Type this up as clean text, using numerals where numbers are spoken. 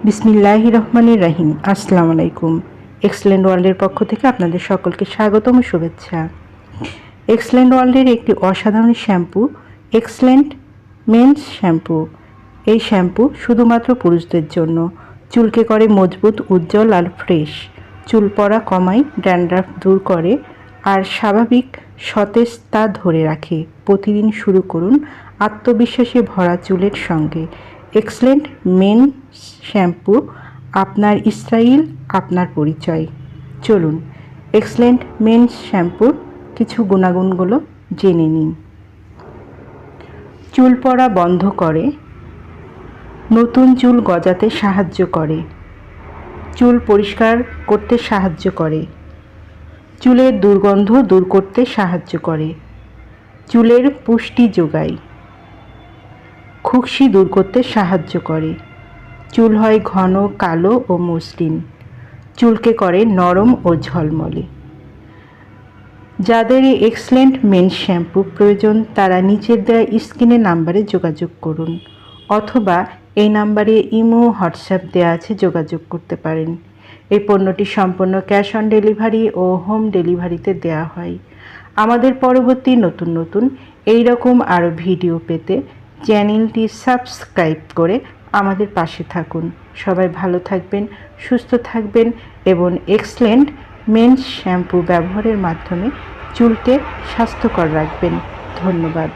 বিসমিল্লাহির রহমানির রহিম। আসসালামু আলাইকুম। এক্সেলেন্ট ওয়ার্ল্ডের পক্ষ থেকে আপনাদের সকলকে স্বাগতম ও শুভেচ্ছা। এক্সেলেন্ট ওয়ার্ল্ডের একটি অসাধারণ শ্যাম্পু এক্সেলেন্ট মেন্স শ্যাম্পু। এই শ্যাম্পু শুধুমাত্র পুরুষদের জন্য। চুলকে করে মজবুত, উজ্জ্বল আর ফ্রেশ। চুল পড়া কমায়, ড্যান্ড্রাফ দূর করে আর স্বাভাবিক সতেজতা ধরে রাখে। প্রতিদিন শুরু করুন আত্মবিশ্বাসে ভরা চুলের সঙ্গে। এক্সেলেন্ট মেন্স শ্যাম্পু, আপনার স্টাইল, আপনার পরিচয়। চলুন এক্সেলেন্ট মেন্স শ্যাম্পুর কিছু গুণাগুণগুলো জেনে নিন। চুল পড়া বন্ধ করে, নতুন চুল গজাতে সাহায্য করে, চুল পরিষ্কার করতে সাহায্য করে, চুলের দুর্গন্ধ দূর করতে সাহায্য করে, চুলের পুষ্টি যোগায়, খুশকি দূর করতে সাহায্য করে, চুল হয় ঘন, কালো ও মসৃণ, চুলকে করে নরম ও ঝলমলে। যাদের এই এক্সেলেন্ট মেন্স শ্যাম্পু প্রয়োজন তারা নিচের দেওয়া স্ক্রিনের নাম্বারে যোগাযোগ করুন, অথবা এই নাম্বারে ইমো, হোয়াটসঅ্যাপ দেওয়া আছে, যোগাযোগ করতে পারেন। এই পণ্যটি সম্পূর্ণ ক্যাশ অন ডেলিভারি ও হোম ডেলিভারিতে দেওয়া হয়। আমাদের পরবর্তী নতুন এই রকম আরও ভিডিও পেতে চ্যানেলটি সাবস্ক্রাইব করে আমাদের পাশে থাকুন। সবাই ভালো থাকবেন, সুস্থ থাকবেন এবং এক্সেলেন্ট মেন্স শ্যাম্পু ব্যবহারের মাধ্যমে চুলকে স্বাস্থ্যকর রাখবেন। ধন্যবাদ।